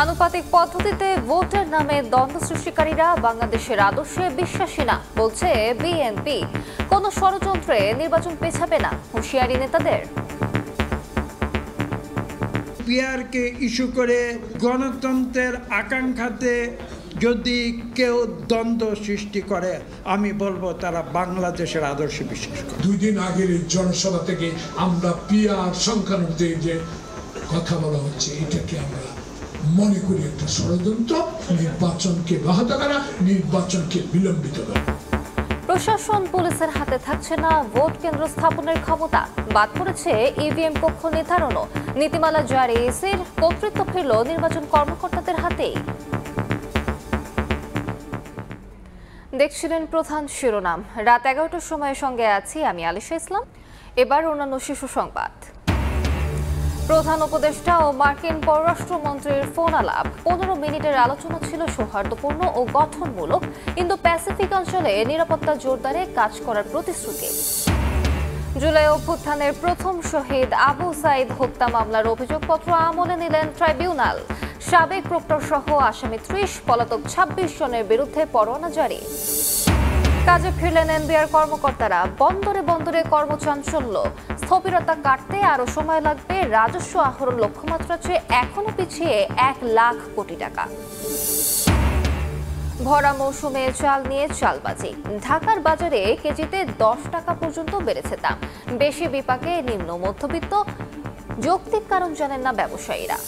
আনুপাতিক পদ্ধতিতে ভোটের নামে দ্বন্দ্ব সৃষ্টিকারীরা বাংলাদেশের আদর্শে বিশ্বাসী না বলছে বিএনপি। কোনো ষড়যন্ত্রে নির্বাচন পেছাবে না হুঁশিয়ারি নেতাদের। পিআরকে ইস্যু করে গণতন্ত্রের আকাঙ্ক্ষাতে যদি কেউ দ্বন্দ্ব সৃষ্টি করে আমি বলবো তারা বাংলাদেশের আদর্শে বিশ্বাস করে। 2 দিন আগের জনসভা থেকে আমরা পিআর সংখ্যালঘুদের যে কথা বলা হচ্ছে এটাকে আমরা মনে করি একটা ষড়যন্ত্র, নির্বাচনকে ব্যাহত করা, নির্বাচনকে বিলম্বিত করা। প্রশাসন পুলিশের হাতে থাকছে না ভোট কেন্দ্র স্থাপনের ক্ষমতা, বাদ পড়েছে ইভিএম কক্ষ নির্ধারণও। নীতিমালা জারি এসির কর্তৃত্ব ফিরল নির্বাচন কর্মকর্তাদের হাতেই। দেখছিলেন প্রধান শিরোনাম। রাত 11টার সময়ের সঙ্গে আছি আমি আলিশা ইসলাম। এবার অন্যান্য শীর্ষ সংবাদ। প্রধান উপদেষ্টা ও মার্কিন পররাষ্ট্রমন্ত্রীর ফোন আলাপ। 15 মিনিটের আলোচনা ছিল সৌহার্দ্যপূর্ণ ও গঠনমূলক। ইন্দো প্যাসিফিক অঞ্চলে নিরাপত্তা জোরদারে কাজ করার প্রতিশ্রুতি। জুলাই অভ্যুত্থানের প্রথম শহীদ আবু সাইদ হত্যা মামলার অভিযোগপত্র আমলে নিলেন ট্রাইব্যুনাল। সাবেক প্রক্টর সহ আসামি 30, পলাতক 26 জনের বিরুদ্ধে পরোয়ানা জারি। কাজে ফিরলেন এনবিআর কর্মকর্তারা। বন্দরে বন্দরে কর্মচাঞ্চল্য। স্থবিরতা কাটতে আরও সময় লাগবে। রাজস্ব আহরণ লক্ষ্যমাত্রা চেয়ে এখনো পিছিয়ে 1 লাখ কোটি টাকা। ভরা মৌসুমে চাল নিয়ে চালবাজি। ঢাকার বাজারে কেজিতে 10 টাকা পর্যন্ত বেড়েছে দাম। বেশি বিপাকে নিম্ন মধ্যবিত্ত। যৌক্তিক কারণ জানেন না ব্যবসায়ীরা।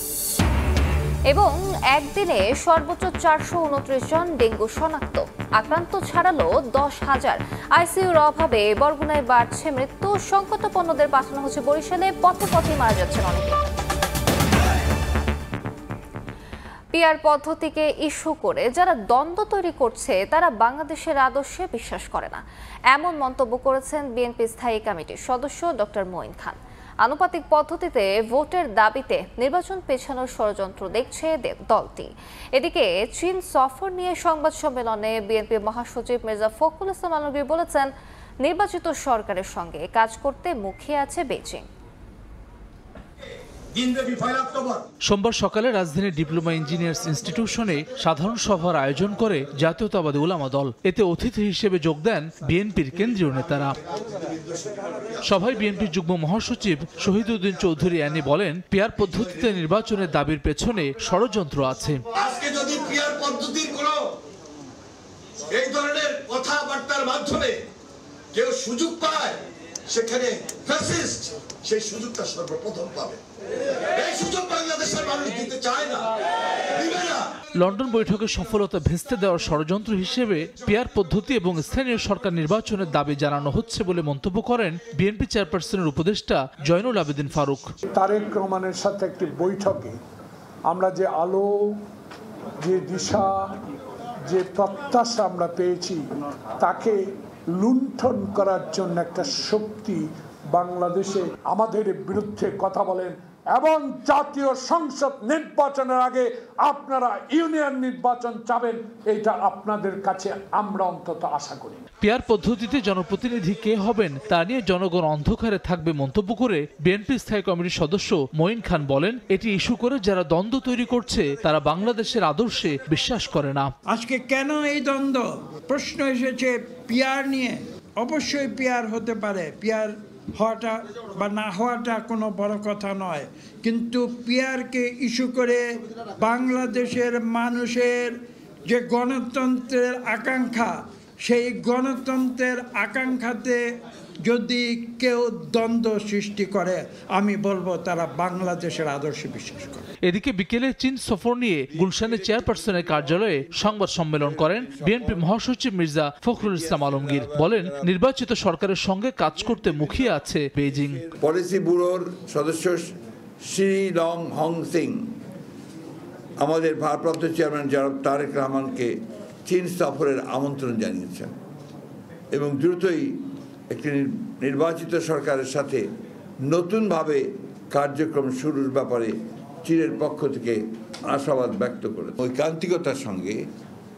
এবং একদিনে সর্বোচ্চ 429 জন ডেঙ্গু শনাক্ত। আক্রান্ত ছাড়ালো 10,000। আইসিইউর অভাবে বরগুনায় বাড়ছে মৃত্যু। সংকটাপন্নদের পাঠানো হচ্ছে বরিশালে। পথে পথে মারা যাচ্ছেন অনেকে। পিআর পদ্ধতিকে ইস্যু করে যারা দ্বন্দ্ব তৈরি করছে তারা বাংলাদেশের আদর্শে বিশ্বাস করে না, এমন মন্তব্য করেছেন বিএনপি স্থায়ী কমিটির সদস্য ডক্টর মঈন খান। আনুপাতিক পদ্ধতিতে ভোটের দাবিতে নির্বাচন পেছানোর ষড়যন্ত্র দেখছে দলটি। এদিকে চীন সফর নিয়ে সংবাদ সম্মেলনে বিএনপি মহাসচিব মির্জা ফখরুল ইসলাম আলমগীর বলেছেন, নির্বাচিত সরকারের সঙ্গে কাজ করতে মুখিয়ে আছে বেইজিং। সোমবার সকালে রাজধানীর ডিপ্লোমা ইঞ্জিনিয়ার্স ইনস্টিটিউশনে সাধারণ সভার আয়োজন করে জাতীয়তাবাদী উলামা দল। এতে অতিথি হিসেবে যোগ দেন বিএনপির কেন্দ্রীয় নেতারা। সভায় বিএনপির যুগ্ম মহাসচিব শহীদউদ্দিন চৌধুরী অ্যানি বলেন, পিআর পদ্ধতিতে নির্বাচনের দাবির পেছনে ষড়যন্ত্র আছে। আজকে যদি পিআর পদ্ধতির কোনো এই ধরনের কথাবার্তার মাধ্যমে কেউ সুযোগ পায়, সেখানে ফ্যাসিস্ট সেই সুযোগটা সর্বপ্রথম পাবে। এই সুযোগ বাংলাদেশের মানুষ দিতে চায় না, দিবে না। লন্ডন বৈঠকের সফলতা ভেস্তে দেওয়ার ষড়যন্ত্র হিসেবে পিআর পদ্ধতি এবং স্থানীয় সরকার নির্বাচনের দাবি জানানো হচ্ছে বলে মন্তব্য করেন বিএনপি চেয়ারপারসনের উপদেষ্টা জয়নুল আবেদিন ফারুক। তারেক রহমানের সাথে একটি বৈঠকে আমরা যে আলো, যে দিশা, যে প্রত্যাশা আমরা পেয়েছি তাকে লুণ্ঠন করার জন্য একটা শক্তি বাংলাদেশে আমাদের বিরুদ্ধে কথা বলেন। এবং জাতীয় সংসদ নির্বাচনের আগে আপনারা ইউনিয়ন নির্বাচন চাবেন, এটা আপনাদের কাছে আমরা অন্তত আশা করি। পিআর পদ্ধতিতে জনপ্রতিনিধি কে হবেন তা নিয়ে জনগণ অন্ধকারে থাকবে মন্তব্য করে বিএনপি স্থায়ী কমিটির সদস্য মঈন খান বলেন, এটি ইস্যু করে যারা দ্বন্দ্ব তৈরি করছে তারা বাংলাদেশের আদর্শে বিশ্বাস করে না। আজকে কেন এই দ্বন্দ্ব? প্রশ্ন এসেছে পিআর নিয়ে। অবশ্যই পিআর হতে পারে, পিআর হওয়াটা বা না হওয়াটা কোনো বড় কথা নয়, কিন্তু পিআরকে ইস্যু করে বাংলাদেশের মানুষের যে গণতন্ত্রের আকাঙ্ক্ষা, সেই গণতন্ত্রের আকাঙ্ক্ষাতে যদি কেউ দ্বন্দ্ব সৃষ্টি করে আমি বলবো তারা বাংলাদেশের আদর্শে বিশ্বাস করে। এদিকে বিকেলে চীন সফর নিয়ে গুলশানের চেয়ারপারসনের কার্যালয়ে সংবাদ সম্মেলন করেন বিএনপি মহাসচিব মির্জা ফখরুল ইসলাম আলমগীর। বলেন, নির্বাচিত সরকারের সঙ্গে কাজ করতে মুখিয়ে আছে বেইজিং। পলিসি ব্যুরোর সদস্য শ্রী লং হং সিং আমাদের ভারপ্রাপ্ত চেয়ারম্যান জনাব তারেক রহমানকে চীন সফরের আমন্ত্রণ জানিয়েছেন এবং দ্রুতই একটি নির্বাচিত সরকারের সাথে নতুনভাবে কার্যক্রম শুরুর ব্যাপারে চীনের পক্ষ থেকে আশাবাদ ব্যক্ত করে ঐকান্তিকতার সঙ্গে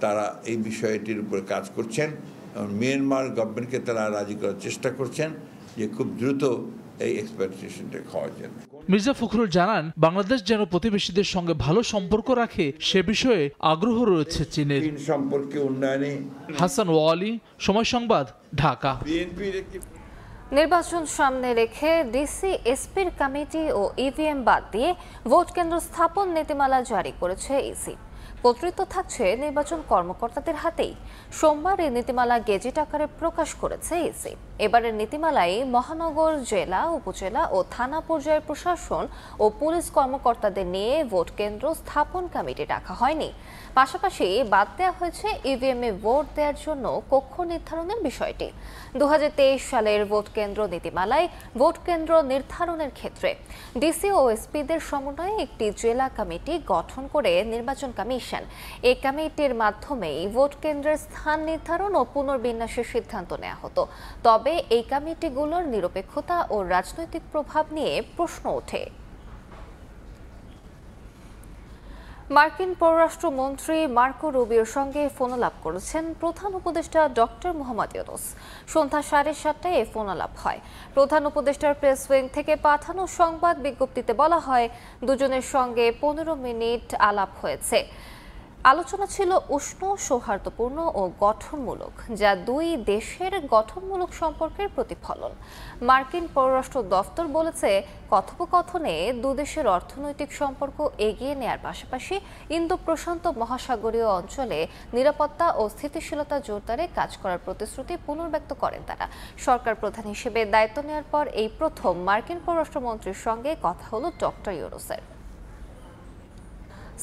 তারা এই বিষয়টির উপর কাজ করছেন এবং মিয়ানমার গভর্নমেন্টকে তারা রাজি করার চেষ্টা করছেন যে খুব দ্রুত এই এক্সপেক্টেশনটা খাওয়া যায়। মির্জা ফখরুল জানান, বাংলাদেশ যেন প্রতিবেশীদের সঙ্গে ভালো সম্পর্ক রাখে সে বিষয়ে আগ্রহ রয়েছে চীনের। চীন সম্পর্কে উন্নয়নে হাসান ওয়ালি, সময় সংবাদ, ঢাকা। নির্বাচন সামনে রেখে ডিসি এসপির কমিটি ও ইভিএম বাদ দিয়ে ভোট কেন্দ্র স্থাপন নীতিমালা জারি করেছে ইসি। কর্তৃত্ব থাকছে নির্বাচন কর্মকর্তাদের হাতেই। সোমবার এই নীতিমালা গেজেট আকারে প্রকাশ করেছে ইসি। এবারের নীতিমালায় মহানগর, জেলা, উপজেলা ও থানা পর্যায়ের প্রশাসন ও পুলিশ কর্মকর্তাদের নিয়ে ভোট কেন্দ্র স্থাপন কমিটি রাখা হয়নি। পাশাপাশি বাদ দেওয়া হয়েছে ইভিএম এ ভোট দেওয়ার জন্য কক্ষ নির্ধারণের বিষয়টি। 2023 সালের ভোট কেন্দ্র নীতিমালায় ভোট কেন্দ্র নির্ধারণের ক্ষেত্রে ডিসি ও এসপিদের সমন্বয়ে একটি জেলা কমিটি গঠন করে নির্বাচন কমিশন এই কমিটির মাধ্যমেই ভোট কেন্দ্রের স্থান নির্ধারণ ও পুনর্বিন্যাসের সিদ্ধান্ত নেওয়া হতো। তবে এই কমিটিগুলোর নিরপেক্ষতা ও রাজনৈতিক প্রভাব নিয়ে প্রশ্ন ওঠে। মার্কিন পররাষ্ট্রমন্ত্রী মার্কো রুবিওর সঙ্গে ফোনালাপ করেছেন প্রধান উপদেষ্টা ডক্টর মোহাম্মদ ইউনূস। সন্ধ্যা 7:30টায় এই ফোনালাপ হয়। প্রধান উপদেষ্টার প্রেস উইং থেকে পাঠানো সংবাদ বিজ্ঞপ্তিতে বলা হয়, দুজনের সঙ্গে 15 মিনিট আলাপ হয়েছে। আলোচনা ছিল উষ্ণ, সৌহার্দ্যপূর্ণ ও গঠনমূলক, যা দুই দেশের গঠনমূলক সম্পর্কের প্রতিফলন। মার্কিন পররাষ্ট্র দফতর বলেছে, কথোপকথনে দুদেশের অর্থনৈতিক সম্পর্ক এগিয়ে নেয়ার পাশাপাশি ইন্দো প্রশান্ত মহাসাগরীয় অঞ্চলে নিরাপত্তা ও স্থিতিশীলতা জোরদারে কাজ করার প্রতিশ্রুতি পুনর্ব্যক্ত করেন তারা। সরকার প্রধান হিসেবে দায়িত্ব নেওয়ার পর এই প্রথম মার্কিন পররাষ্ট্রমন্ত্রীর সঙ্গে কথা হলো ডক্টর ইউনূসের।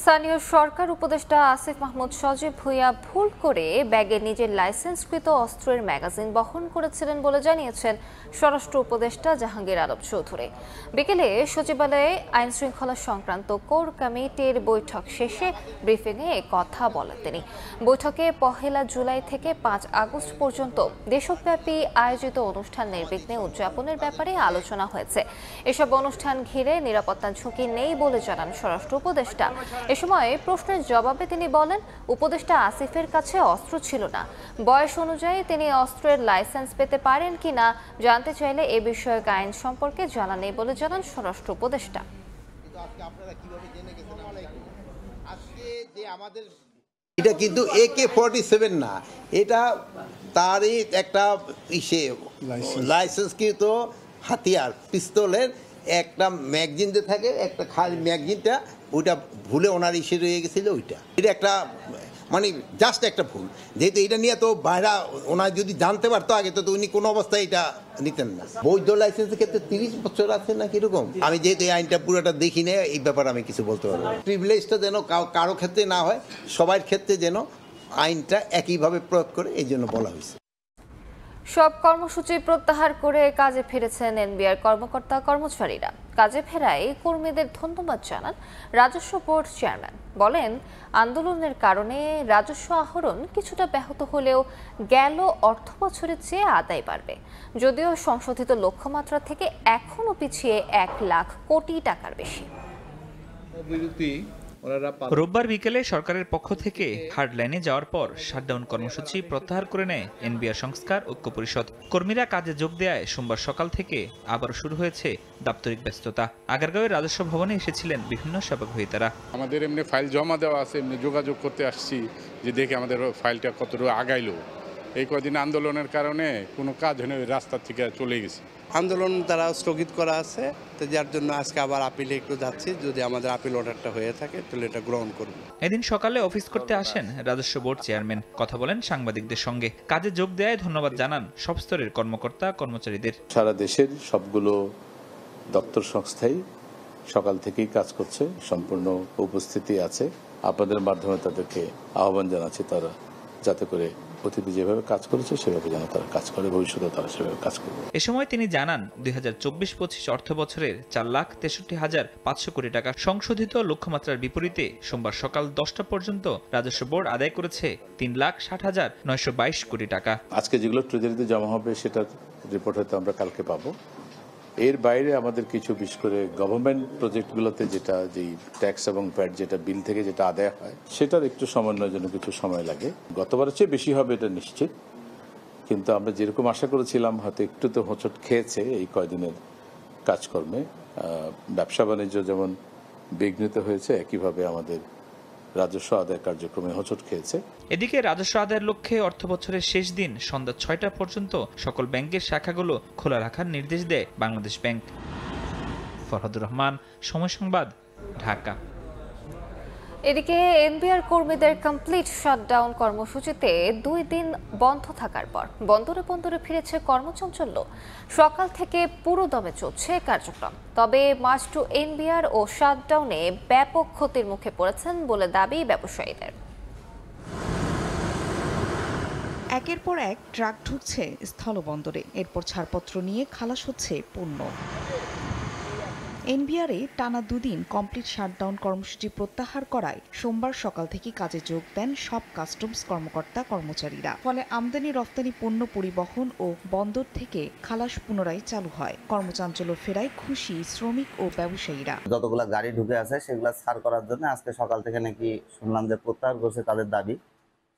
স্থানীয় সরকার উপদেষ্টা আসিফ মাহমুদ সজীব ভুঁইয়া ভুল করে ব্যাগে নিজের লাইসেন্সকৃত অস্ত্রের ম্যাগাজিন বহন করেছিলেন বলে জানিয়েছেন স্বরাষ্ট্র উপদেষ্টা জাহাঙ্গীর আলম চৌধুরী। বিকেলে সচিবালয়ে আইন শৃঙ্খলা সংক্রান্ত কোর কমিটির বৈঠক শেষে ব্রিফিংয়ে কথা বলেন তিনি। বৈঠকে 1 জুলাই থেকে 5 আগস্ট পর্যন্ত দেশব্যাপী আয়োজিত অনুষ্ঠান নির্বিঘ্নে উদযাপনের ব্যাপারে আলোচনা হয়েছে। এসব অনুষ্ঠান ঘিরে নিরাপত্তা ঝুঁকি নেই বলে জানান স্বরাষ্ট্র উপদেষ্টা। এ সময় প্রশ্নের জবাবে তিনি বলেন, উপদেষ্টা আসিফের কাছে অস্ত্র ছিল না। বয়স অনুযায়ী তিনি অস্ত্রের লাইসেন্স পেতে পারেন কিনা জানতে চাইলে এ বিষয়ক আইন সম্পর্কে জানা নেই বলে জানান স্বরাষ্ট্র উপদেষ্টা। এটা কিন্তু AK-47 না, এটা তারই একটা লাইসেন্সকৃত হাতিয়ার, পিস্তলের একটা ম্যাগজিন যে থাকে, একটা খালি ম্যাগজিনটা, ওইটা ভুলে ওনার ইসে রয়ে গেছিল। ওইটা এটা একটা মানে জাস্ট একটা ভুল। যেহেতু এটা নিয়ে তো বাইরা ওনার যদি জানতে পারতো আগে, তো উনি কোনো অবস্থায় এটা নিতেন না। বৈধ লাইসেন্সের ক্ষেত্রে 30 বছর আছে না কিরকম, আমি যেহেতু এই আইনটা পুরোটা দেখি না, এই ব্যাপারে আমি কিছু বলতে পারবো। প্রিভিলেজটা যেন কারো ক্ষেত্রে না হয়, সবার ক্ষেত্রে যেন আইনটা একইভাবে প্রয়োগ করে, এই জন্য বলা হয়েছে। সব কর্মসূচি প্রত্যাহার করে কাজে ফিরেছেন এনবিআর কর্মকর্তা কর্মচারীরা। কাজে ফেরায় কর্মীদের ধন্যবাদ জানান রাজস্ব বোর্ড চেয়ারম্যান। বলেন, আন্দোলনের কারণে রাজস্ব আহরণ কিছুটা ব্যাহত হলেও গেল অর্থ বছরের চেয়ে আদায় বাড়বে, যদিও সংশোধিত লক্ষ্যমাত্রা থেকে এখনও পিছিয়ে 1 লাখ কোটি টাকার বেশি। রোববার বিকেলে সরকারের পক্ষ থেকে হার্ডলাইনে যাওয়ার পর শাটডাউন কর্মসূচি প্রত্যাহার করে নেয় এনবিআর সংস্কার ঐক্য পরিষদ। কর্মীরা কাজে যোগ দেওয়ায় সোমবার সকাল থেকে আবারও শুরু হয়েছে দাপ্তরিক ব্যস্ততা। আগারগাঁওয়ের রাজস্ব ভবনে এসেছিলেন বিভিন্ন সেবাগ্রহীতারা। আমাদের এমনি ফাইল জমা দেওয়া আছে, এমনি যোগাযোগ করতে আসছি যে দেখে আমাদের ফাইলটা কতটুকু আগাইলো। এই কদিন আন্দোলনের কারণে কোনো কাজ হয়নি, ওই রাস্তা থেকে চলে গেছে। আন্দোলন তারা স্থগিত করা আছে, তো যার জন্য আজকে আবার আপিলে একটু যাচ্ছি। যদি আমাদের আপিল অর্ডারটা হয়ে থাকে তাহলে এটা গ্রহণ করব। এদিন সকালে অফিস করতে আসেন রাজস্ব বোর্ড চেয়ারম্যান। কথা বলেন সাংবাদিকদের সঙ্গে। কাজে যোগ দেওয়ায় ধন্যবাদ জানান সব স্তরের কর্মকর্তা কর্মচারীদের। সারা দেশের সবগুলো দপ্তর সংস্থাই সকাল থেকেই কাজ করছে, সম্পূর্ণ উপস্থিতি আছে। আপনাদের মাধ্যমে তাদেরকে আহ্বান জানাচ্ছি, তারা যাতে করে অতীতে যেভাবে কাজ করেছে সেভাবে যেন তারা কাজ করে, ভবিষ্যতে তারা সেভাবে কাজ করবে। এ সময় তিনি জানান, 2024-25 অর্থ বছরের 4,63,500 কোটি টাকা সংশোধিত লক্ষ্যমাত্রার বিপরীতে সোমবার সকাল 10টা পর্যন্ত রাজস্ব বোর্ড আদায় করেছে 3,60,922 কোটি টাকা। আজকে যেগুলো ট্রেজারিতে জমা হবে সেটার রিপোর্ট হয়তো আমরা কালকে পাবো। এর বাইরে আমাদের কিছু বিশেষ করে গভর্নমেন্ট প্রজেক্টগুলোতে যেটা যেই ট্যাক্স এবং ভ্যাট যেটা বিল থেকে যেটা আদায় হয়, সেটার একটু সমন্বয়ের জন্য কিছু সময় লাগে। গতবারের চেয়ে বেশি হবে এটা নিশ্চিত, কিন্তু আমরা যেরকম আশা করেছিলাম হয়তো একটু তো হোঁচট খেয়েছে এই কয়দিনের কাজকর্মে ব্যবসা বাণিজ্য যেমন বিঘ্নিত হয়েছে, একইভাবে আমাদের রাজস্ব আদায় কার্যক্রমে হোঁচট খেয়েছে। এদিকে রাজস্ব আদায়ের লক্ষ্যে অর্থ বছরের শেষ দিন সন্ধ্যা ৬টা পর্যন্ত সকল ব্যাংকের শাখাগুলো খোলা রাখার নির্দেশ দেয় বাংলাদেশ ব্যাংক। ফরহাদুর রহমান, সময় সংবাদ, ঢাকা। এদিকে এনবিআর কর্মীদের কমপ্লিট শাটডাউন কর্মসূচিতে 2 দিন বন্ধ থাকার পর বন্দরে ফিরেছে কর্মচাঞ্চল্য। সকাল থেকে পুরো দমে চলছে কার্যক্রম। তবে মার্চ টু এনবিআর ও শাটডাউনে ব্যাপক ক্ষতির মুখে পড়েছেন বলে দাবি ব্যবসায়ীদের। একের পর এক ট্রাক ঢুকছে স্থলবন্দরে, এরপর ছাড়পত্র নিয়ে খালাস হচ্ছে পণ্য। এনবিআরে টানা 2 দিন কমপ্লিট শাটডাউন কর্মসূচি প্রত্যাহার করায় সোমবার সকাল থেকে কাজে যোগ দেন সব কাস্টমস কর্মকর্তা কর্মচারীরা। ফলে আমদানি রপ্তানি পণ্য পরিবহন ও বন্দর থেকে খালাস পুনরায় চালু হয়। কর্মচাঞ্চল্য ফেরায় খুশি শ্রমিক ও ব্যবসায়ীরা। যতগুলা গাড়ি ঢুকে আছে সেগুলা ছাড় করার জন্য আজকে সকাল থেকে নাকি শুনলাম যে প্রত্যাহার করছে তাদের দাবি,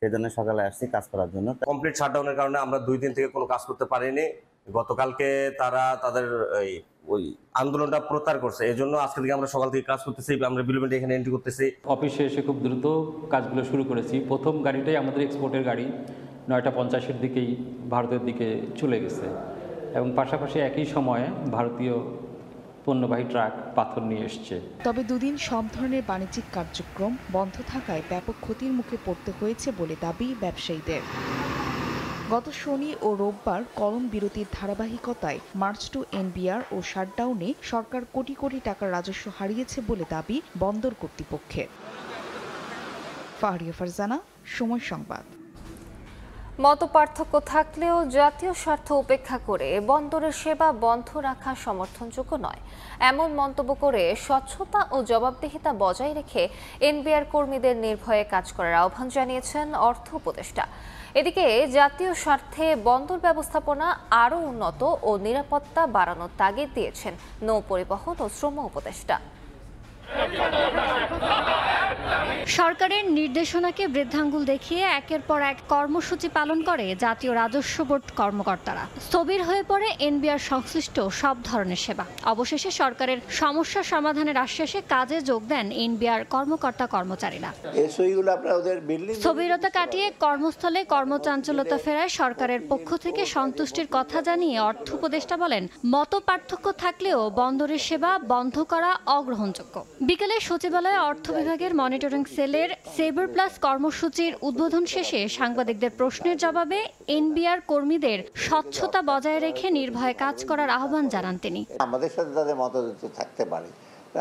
সেই জন্য সকালে আসছি কাজ করার জন্য। কমপ্লিট শাটডাউনের কারণে আমরা 2 দিন থেকে কোনো কাজ করতে পারিনি। গতকালকে তারা তাদের ওই আন্দোলনটা প্রত্যাহার করছে, এই জন্য আজকে থেকে আমরা সকাল থেকে কাজ করতেছি। আমরা বিলুমেন্ট এখানে এন্ট্রি করতেছি। অফিসে এসে খুব দ্রুত কাজগুলো শুরু করেছি। প্রথম গাড়িটাই আমাদের এক্সপোর্টের গাড়ি 9টা 50-এর দিকেই ভারতের দিকে চলে গেছে এবং পাশাপাশি একই সময়ে ভারতীয় পণ্যবাহী ট্রাক পাথর নিয়ে এসছে। তবে 2 দিন সব ধরনের বাণিজ্যিক কার্যক্রম বন্ধ থাকায় ব্যাপক ক্ষতির মুখে পড়তে হয়েছে বলে দাবি ব্যবসায়ীদের। গত শনি ও রোববার কলম বিরতির ধারাবাহিকতায় মার্চ টু এনবিআর ও শাটডাউনে সরকার কোটি কোটি টাকার রাজস্ব হারিয়েছে বলে দাবি বন্দর কর্তৃপক্ষের। ফাহরিয়া ফারজানা, সময় সংবাদ। মতপার্থক্য থাকলেও জাতীয় স্বার্থ উপেক্ষা করে বন্দরের সেবা বন্ধ রাখা সমর্থনযোগ্য নয়, এমন মন্তব্য করে স্বচ্ছতা ও জবাবদিহিতা বজায় রেখে এনবিআর কর্মীদের নির্ভয়ে কাজ করার আহ্বান জানিয়েছেন অর্থ উপদেষ্টা। এদিকে জাতীয় স্বার্থে বন্দর ব্যবস্থাপনা আরও উন্নত ও নিরাপত্তা বাড়ানোর তাগিদ দিয়েছেন নৌ পরিবহন ও শ্রম উপদেষ্টা। সরকারের নির্দেশনাকে বৃদ্ধাঙ্গুল দেখিয়ে একের পর এক কর্মসূচি পালন করে জাতীয় রাজস্ব বোর্ড কর্মকর্তারা। স্থবির হয়ে পড়ে এনবিআর সংশ্লিষ্ট সব ধরনের সেবা। অবশেষে সরকারের সমস্যা সমাধানের আশ্বাসে কাজে যোগ দেন এনবিআর কর্মকর্তা কর্মচারীরা। স্থবিরতা কাটিয়ে কর্মস্থলে কর্মচাঞ্চল্যতা ফেরায় সরকারের পক্ষ থেকে সন্তুষ্টির কথা জানিয়ে অর্থ উপদেষ্টা বলেন, মত পার্থক্য থাকলেও বন্দরের সেবা বন্ধ করা অগ্রহণযোগ্য। বিকেলে সচিবালয়ে অর্থ বিভাগের মনিটরিং সেলের সেভার প্লাস কর্মসূচির উদ্বোধন শেষে সাংবাদিকদের প্রশ্নের জবাবে এনবিআর কর্মীদের স্বচ্ছতা বজায় রেখে নির্ভয়ে কাজ করার আহ্বান জানান তিনি। আমাদের সাথে তাদের মতামত থাকতে পারে,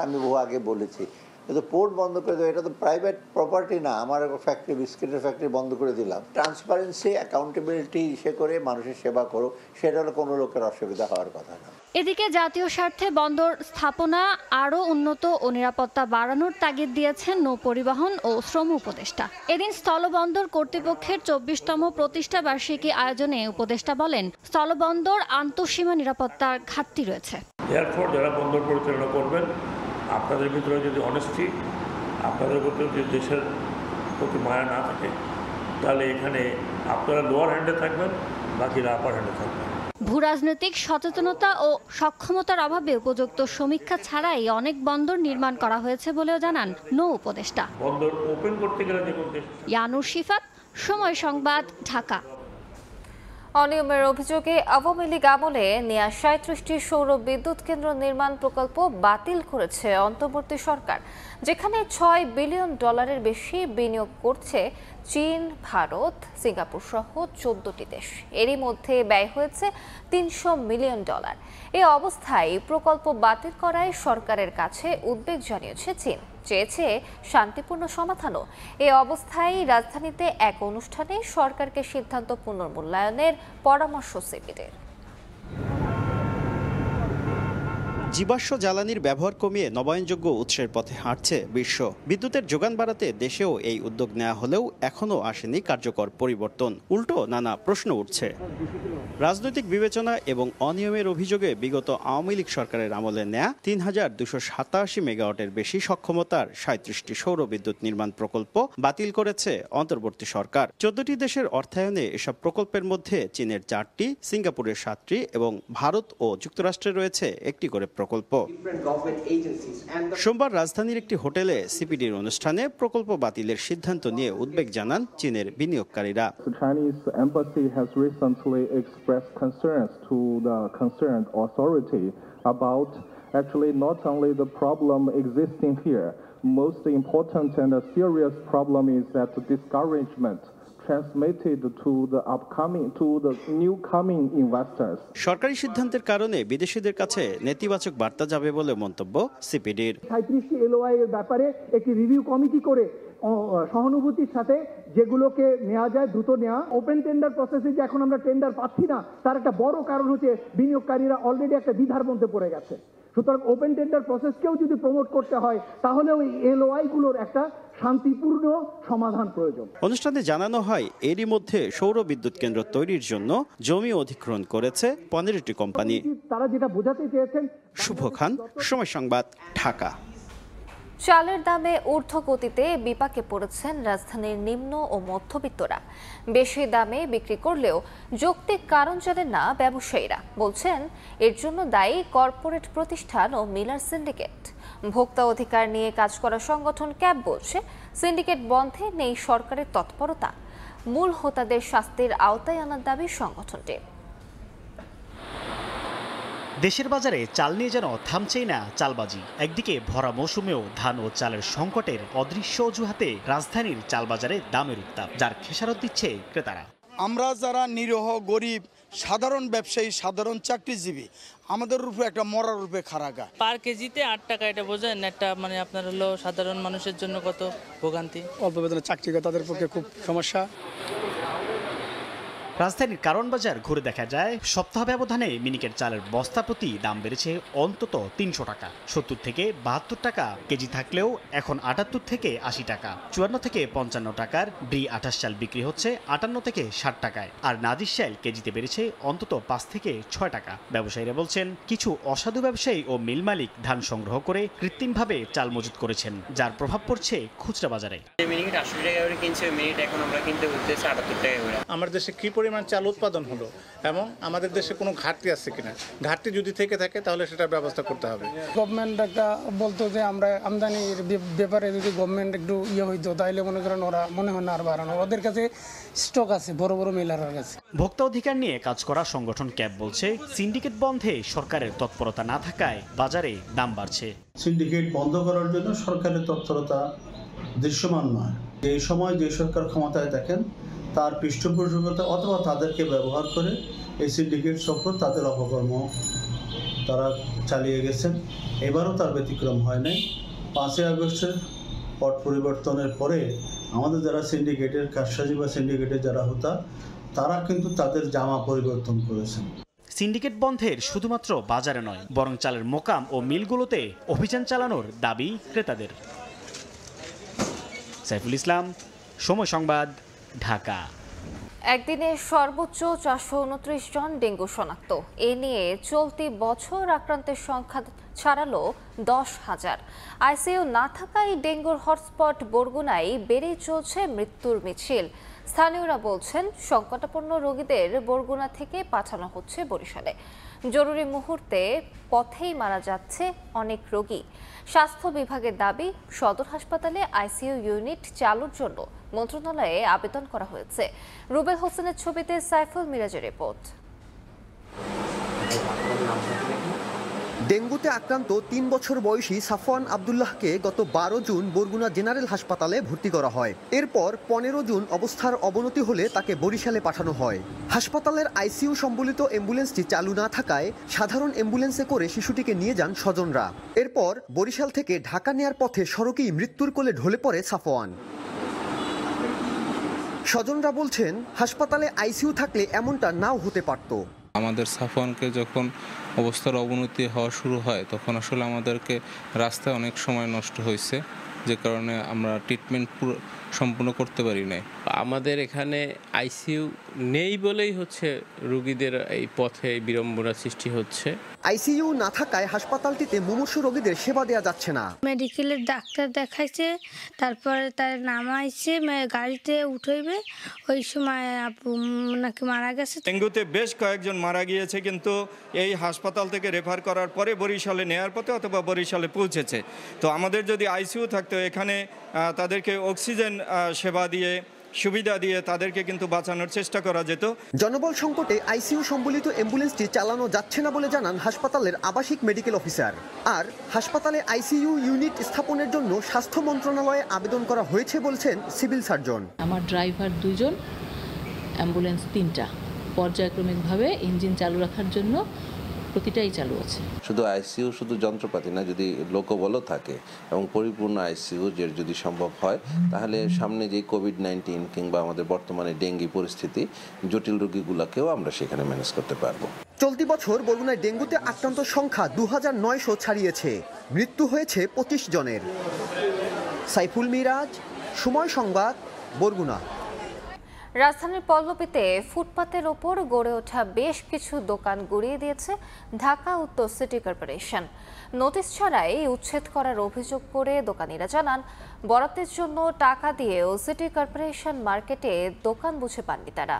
আমি বহু আগে বলেছি, কিন্তু পোর্ট বন্ধ করে দেবো, এটা তো প্রাইভেট প্রপার্টি না। আমার ফ্যাক্টরি, বিস্কিটের ফ্যাক্টরি বন্ধ করে দিলাম। ট্রান্সপারেন্সি, অ্যাকাউন্টেবিলিটি ইসে করে মানুষের সেবা করো, সেটা হলে কোনো লোকের অসুবিধা হওয়ার কথা না। এদিকে জাতীয় স্বার্থে বন্দর স্থাপনা আরও উন্নত ও নিরাপত্তা বাড়ানোর তাগিদ দিয়েছেন নৌ পরিবহন ও শ্রম উপদেষ্টা। এদিন স্থলবন্দর কর্তৃপক্ষের 24তম প্রতিষ্ঠা বার্ষিকী আয়োজনে উপদেষ্টা বলেন, স্থলবন্দর আন্তঃসীমা নিরাপত্তার ঘাটতি রয়েছে। এরপর যারা বন্দর পরিচালনা করবেন, আপনাদের ভিতরে যদি অনেস্টি, আপনাদের প্রতি যদি দেশের প্রতি মায়া না থাকে, তাহলে এখানে আপনারা লোয়ার হ্যান্ডে থাকবেন, বাকিরা আপার হ্যান্ডে থাকবেন। ভূরাজনৈতিক সচেতনতা ও সক্ষমতার অভাবে উপযুক্ত সমীক্ষা ছাড়াই অনেক বন্দর নির্মাণ করা হয়েছে বলেও জানান নৌ উপদেষ্টা। বন্দর ওপেন করতে গেলে ইয়ানুর শিফাত, সময় সংবাদ, ঢাকা। অনিয়মের অভিযোগে আওয়ামী লীগ আমলে নেয়া 37টি সৌর বিদ্যুৎ কেন্দ্র নির্মাণ প্রকল্প বাতিল করেছে অন্তর্বর্তী সরকার, যেখানে $6 বিলিয়ন বেশি বিনিয়োগ করছে চীন, ভারত, সিঙ্গাপুর সহ 14টি দেশ। এরই মধ্যে ব্যয় হয়েছে $300 মিলিয়ন। এই অবস্থায় প্রকল্প বাতিল করায় সরকারের কাছে উদ্বেগ জানিয়েছে চীন, চেয়েছে শান্তিপূর্ণ সমাধানও। এই অবস্থায় রাজধানীতে এক অনুষ্ঠানে সরকারকে সিদ্ধান্ত পুনর্মূল্যায়নের পরামর্শ সিপিডির। জীবাশ্ম জ্বালানির ব্যবহার কমিয়ে নবায়নযোগ্য উৎসের পথে হাঁটছে বিশ্ব। বিদ্যুতের যোগান বাড়াতে দেশেও এই উদ্যোগ নেওয়া হলেও এখনও আসেনি কার্যকর পরিবর্তন। উল্টো নানা প্রশ্ন উঠছে। রাজনৈতিক বিবেচনা এবং অনিয়মের অভিযোগে বিগত আওয়ামী লীগ সরকারের আমলে নেয়া ৩,২87 মেগাওয়াটের বেশি সক্ষমতার ৩৭টি সৌর বিদ্যুৎ নির্মাণ প্রকল্প বাতিল করেছে অন্তর্বর্তী সরকার। ১৪টি দেশের অর্থায়নে এসব প্রকল্পের মধ্যে চীনের 4টি, সিঙ্গাপুরের 7টি এবং ভারত ও যুক্তরাষ্ট্রে রয়েছে একটি করে প্রকল্প। সোমবার রাজধানীর একটি হোটেলে সিপিডির অনুষ্ঠানে প্রকল্প বাতিলের সিদ্ধান্ত নিয়ে উদ্বেগ জানান চীনের বিনিয়োগকারীরা। Actually, not only the problem existing here, most important and a serious problem is that the discouragement transmitted to the new coming investors. সরকারি সিদ্ধান্তের কারণে বিদেশিদের কাছে নেতিবাচক বার্তা যাবে বলে মন্তব্য সিপিডির। 37টি এলওআই এর ব্যাপারে একটি রিভিউ কমিটি করে সহানুভূতির সাথে যেগুলোকে নেওয়া যায় দ্রুত নেওয়া। ওপেন টেন্ডার প্রসেসে যে এখন আমরা টেন্ডার পাচ্ছি না, তার একটা বড় কারণ হচ্ছে বিনিয়োগকারীরা অলরেডি একটা দ্বিধার মধ্যে পড়ে গেছে। সুতরাং ওপেন টেন্ডার প্রসেসকেও যদি প্রমোট করতে হয় তাহলে ওই এলওআই গুলোর একটা শান্তিপূর্ণ সমাধান প্রয়োজন। অনুষ্ঠানে জানানো হয় এরই মধ্যে সৌর বিদ্যুৎ কেন্দ্র তৈরির জন্য জমি অধিগ্রহণ করেছে 15টি কোম্পানি। তারা যেটা বোঝাতে চেয়েছেন। শুভ খান, সময় সংবাদ, ঢাকা। চালের দামে ঊর্ধ্বগতিতে বিপাকে পড়েছেন রাজধানীর নিম্ন ও মধ্যবিত্তরা। বেশি দামে বিক্রি করলেও যৌক্তিক কারণ জানেন না ব্যবসায়ীরা। বলছেন এর জন্য দায়ী কর্পোরেট প্রতিষ্ঠান ও মিলার সিন্ডিকেট। ভোক্তা অধিকার নিয়ে কাজ করা সংগঠন ক্যাব বলছে সিন্ডিকেট বন্ধে নেই সরকারের তৎপরতা। মূল হোতাদের শাস্তির আওতায় আনার দাবি সংগঠনটির। দেশের বাজারে চাল নিয়ে যেন থামছেই না চালবাজি। একদিকে ভরা মৌসুমেও ধান ও চালের সংকটের অদৃশ্য অজুহাতে রাজধানীর চাল বাজারে দামের উত্তাপ, যার খেসারত দিচ্ছে ক্রেতারা। আমরা যারা নিরীহ গরিব সাধারণ ব্যবসায়ী, সাধারণ চাকরিজীবী, আমাদের রূপে একটা মরার রূপে খারাগা। পার কেজিতে 8 টাকা, এটা বোঝেন একটা মানে আপনার হলো সাধারণ মানুষের জন্য কত ভোগান্তি। অল্প বেতনের চাকরিদাতাদের পক্ষে খুব সমস্যা। রাজধানীর কারণ বাজার ঘুরে দেখা যায় সপ্তাহ ব্যবধানে মিনিকেট চালের বস্তা প্রতি দাম বেড়েছে অন্তত 300 টাকা। 70 থেকে 72 টাকা কেজি থাকলেও এখন 78 থেকে 80 টাকা। 54 থেকে 55 টাকার ব্রি 28 চাল বিক্রি হচ্ছে 58 থেকে 60 টাকায়। আর নাদির চাল কেজিতে বেড়েছে অন্তত 5 থেকে 6 টাকা। ব্যবসায়ীরা বলছেন কিছু অসাধু ব্যবসায়ী ও মিল মালিক ধান সংগ্রহ করে কৃত্রিমভাবে চাল মজুত করেছেন, যার প্রভাব পড়ছে খুচরা বাজারে। মিনিকেট 80 টাকা করে কিনছে, মিনিট এখন আমরা কিনতে হচ্ছে 78 টাকা করে। আমার দেশে কি পরিমাণ চাল উৎপাদন হলো এবং আমাদের দেশে কোনো ঘাটতি আছে কিনা, ঘাটতি যদি থেকে থাকে তাহলে সেটার ব্যবস্থা করতে হবে। গভর্নমেন্ট একটা বলতো যে আমরা আমদানির ব্যাপারে যদি গভর্নমেন্ট একটু হইতো তাহলে মনে করেন ওরা মনে হয় না আর বাড়ানো। ওদের কাছে স্টক আছে বড় বড় মিলারের কাছে। ভোক্তা অধিকার নিয়ে কাজ করা সংগঠন ক্যাব বলছে সিন্ডিকেট বন্ধে সরকারের তৎপরতা না থাকায় বাজারে দাম বাড়ছে। সিন্ডিকেট বন্ধ করার জন্য সরকারের তৎপরতা দৃশ্যমান নয়। এই সময় যে সরকার ক্ষমতায় দেখেন তার পৃষ্ঠপোষকতা অথবা তাদেরকে ব্যবহার করে এই সিন্ডিকেট চক্র তাদের অপকর্ম তারা চালিয়ে গেছেন। এবারও তার ব্যতিক্রম হয় নাই। 5ই আগস্টের পট পরিবর্তনের পরে আমাদের যারা সিন্ডিকেটের কারসাজি বা সিন্ডিকেটের যারা হোতা, তারা কিন্তু তাদের জামা পরিবর্তন করেছেন। সিন্ডিকেট বন্ধের শুধুমাত্র বাজারে নয়, বরং চালের মোকাম ও মিলগুলোতে অভিযান চালানোর দাবি ক্রেতাদের। সাইফুল ইসলাম, সময় সংবাদ, ঢাকা। একদিনে সর্বোচ্চ 429 জন ডেঙ্গু শনাক্ত। এ নিয়ে চলতি বছর আক্রান্তের সংখ্যা ছাড়ালো 10,000। আইসিইউ না থাকায় ডেঙ্গুর হটস্পট বরগুনায় বেড়েই চলছে মৃত্যুর মিছিল। স্থানীয়রা বলছেন সংকটাপন্ন রোগীদের বরগুনা থেকে পাঠানো হচ্ছে বরিশালে। জরুরি মুহূর্তে পথেই মারা যাচ্ছে অনেক রোগী। স্বাস্থ্য বিভাগের দাবি সদর হাসপাতালে আইসিইউ ইউনিট চালুর জন্য মন্ত্রণালয়ে আবেদন করা হয়েছে। রুবেল হোসেনের ছবিতে সাইফুল মিরাজের রিপোর্ট। ডেঙ্গুতে আক্রান্ত 3 বছর বয়সী সাফওয়ান আব্দুল্লাহকে গত 12 জুন বরগুনা জেনারেল হাসপাতালে ভর্তি করা হয়। এরপর 15 জুন অবস্থার অবনতি হলে তাকে বরিশালে পাঠানো হয়। হাসপাতালের আইসিইউ সম্বলিত অ্যাম্বুলেন্সটি চালু না থাকায় সাধারণ অ্যাম্বুলেন্সে করে শিশুটিকে নিয়ে যান স্বজনরা। এরপর বরিশাল থেকে ঢাকা নেয়ার পথে সড়কেই মৃত্যুর কোলে ঢলে পড়ে সাফওয়ান। স্বজনরা বলছেন হাসপাতালে আইসিইউ থাকলে এমনটা নাও হতে পারত। আমাদের সাফওয়ানকে যখন অবস্থার অবনতি হওয়া শুরু হয় তখন আসলে আমাদেরকে রাস্তায় অনেক সময় নষ্ট হয়েছে, যে কারণে আমরা ট্রিটমেন্ট সম্পূর্ণ করতে পারি নাই। আমাদের এখানে আইসিইউ নেই বলেই হচ্ছে রোগীদের এই পথে বিড়ম্বনা সৃষ্টি হচ্ছে। আইসিইউ না থাকায় হাসপাতালটিতে মুমূর্ষু রোগীদের সেবা দেওয়া যাচ্ছে না। মেডিকেলের ডাক্তার দেখাইছে, তারপরে তার নামাইছে, গাড়িতে উঠাইবে, ওই সময় নাকি মারা গেছে। ডেঙ্গুতে বেশ কয়েকজন মারা গিয়েছে, কিন্তু এই হাসপাতাল থেকে রেফার করার পরে বরিশালে নেয়ার পথে অথবা বরিশালে পৌঁছেছে। তো আমাদের যদি আইসিইউ থাকতো এখানে তাদেরকে অক্সিজেন সেবা দিয়ে সুবিধা দিয়ে তাদেরকে কিন্তু বাঁচানোর চেষ্টা করা যেত। জনবল সংকটে আইসিইউ সম্বলিত অ্যাম্বুলেন্সটি চালানো যাচ্ছে না বলে জানান হাসপাতালের আবাসিক মেডিকেল অফিসার। আর হাসপাতালে আইসিইউ ইউনিট স্থাপনের জন্য স্বাস্থ্য মন্ত্রণালয়ে আবেদন করা হয়েছে বলছেন সিভিল সার্জন। আমার ড্রাইভার 2 জন, অ্যাম্বুলেন্স 3টা, পর্যায়ক্রমিকভাবে ইঞ্জিন চালু রাখার জন্য প্রতিটাই চালু আছে। শুধু আইসিইউ শুধু যন্ত্রপাতি না, যদি লোকবলও থাকে এবং পরিপূর্ণ আইসিইউ যে যদি সম্ভব হয়, তাহলে সামনে যে কোভিড-19 কিংবা আমাদের বর্তমানে ডেঙ্গি পরিস্থিতি, জটিল রোগীগুলোকেও আমরা সেখানে ম্যানেজ করতে পারবো। চলতি বছর বরগুনায় ডেঙ্গুতে আক্রান্ত সংখ্যা 2900 ছাড়িয়েছে, মৃত্যু হয়েছে 25 জনের। সাইফুল মিরাজ, সময় সংবাদ, বরগুনা। রাজধানীর পল্লবীতে ফুটপাতের ওপর গড়ে ওঠা বেশ কিছু দোকান গুড়িয়ে দিয়েছে ঢাকা উত্তর সিটি কর্পোরেশন। নোটিশ ছাড়াই উচ্ছেদ করার অভিযোগ করে দোকানিরা জানান, বরাদ্দের জন্য টাকা দিয়েও সিটি কর্পোরেশন মার্কেটে দোকান বুঝে পাননি তারা।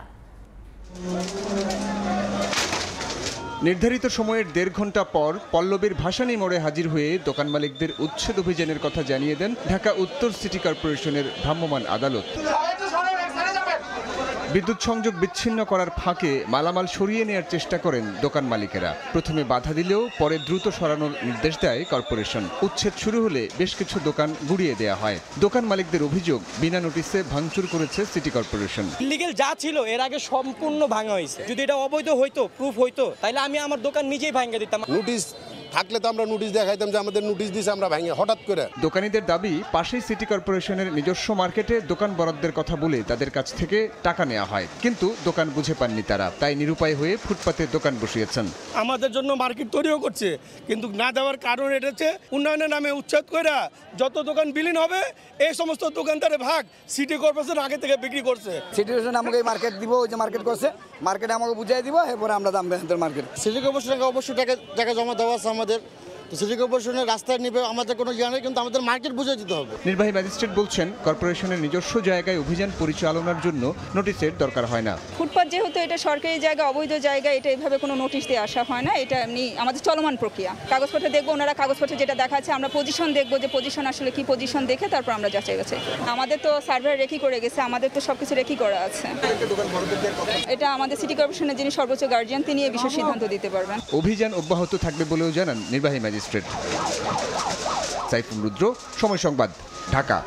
নির্ধারিত সময়ের 1.5 ঘন্টা পর পল্লবীর ভাসানী মোড়ে হাজির হয়ে দোকান মালিকদের উচ্ছেদ অভিযানের কথা জানিয়ে দেন ঢাকা উত্তর সিটি কর্পোরেশনের ভ্রাম্যমাণ আদালত। বিদ্যুৎ সংযোগ বিচ্ছিন্ন করার ফাঁকে মালামাল সরিয়ে নেওয়ার চেষ্টা করেন দোকান মালিকেরা। প্রথমে বাধা দিলেও পরে দ্রুত সরানোর নির্দেশ দেয় কর্পোরেশন। উচ্ছেদ শুরু হলে বেশ কিছু দোকান গুড়িয়ে দেওয়া হয়। দোকান মালিকদের অভিযোগ, বিনা নোটিশে ভাঙচুর করেছে সিটি কর্পোরেশন। ইলিগেল যা ছিল এর আগে সম্পূর্ণ ভাঙা হয়েছে। যদি এটা অবৈধ হইতো, প্রুফ হইতো, তাহলে আমি আমার দোকান নিজেই ভাঙিয়ে দিতাম। নোটিশ থাকলে তো আমরা নোটিশ দেখাইতাম যে আমাদের নোটিশ দিয়েছে, আমরা ভাঙে হঠাৎ করে। দোকানীদের দাবি, পাশেই সিটি কর্পোরেশনের নিজস্ব মার্কেটে দোকান বরাদ্দের কথা বলে তাদের কাছ থেকে টাকা নেওয়া হয়, কিন্তু দোকান বুঝে পাননি তারা, তাই নিরুপায় হয়ে ফুটপাতে দোকান বসিয়েছেন। আমাদের জন্য মার্কেট তৈরিও করছে, কিন্তু না দেওয়ার কারণ এটা হচ্ছে উন্নয়নের নামে উচ্ছেদ করে যত দোকান বিলীন হবে এই সমস্ত দোকানদারের ভাগ সিটি কর্পোরেশন আগে থেকে বিক্রি করছে। সিটি কর্পোরেশন আমাকে এই মার্কেট দিব, ওই যে মার্কেট করছে, মার্কেটে আমাকে বুঝাই দিব, এরপরে আমরা দাম বেঁধে মার্কেট। সিটি কর্পোরেশনকে অবশ্যই টাকা জমা দেওয়া আছে আমাদের। সিটি কর্পোরেশনের রাস্তায় নিবে আমাদের কোনো ইয়ে নেই, কিন্তু আমাদের মার্কেট বুঝে দিতে হবে। নির্বাহী ম্যাজিস্ট্রেট বলছেন, কর্পোরেশনের নিজস্ব জায়গায় অভিযান পরিচালনার জন্য নোটিশের দরকার হয় না। ফুটপাত যেহেতু এটা সরকারি জায়গা, অবৈধ জায়গা, এটা এইভাবে কোনো নোটিশ দিয়ে আসা হয় না। এটা এমনি আমাদের চলমান প্রক্রিয়া। কাগজপত্র দেখবো, ওনারা কাগজপত্রে যেটা দেখাচ্ছে, আমরা পজিশন দেখবো যে পজিশন আসলে কি পজিশন, দেখে তারপর আমরা যাচাই বাছাই। আমাদের তো সার্ভার রেকি করে গেছে, আমাদের তো সবকিছু রেকি করা আছে। এটা আমাদের সিটি কর্পোরেশনের যিনি সর্বোচ্চ গার্জিয়ান, তিনি এই বিষয়ে সিদ্ধান্ত দিতে পারবেন। অভিযান অব্যাহত থাকবে বলেও জানান নির্বাহী ম্যাজিস্ট্রেট। সাইফুল রুদ্র, সময় সংবাদ, ঢাকা।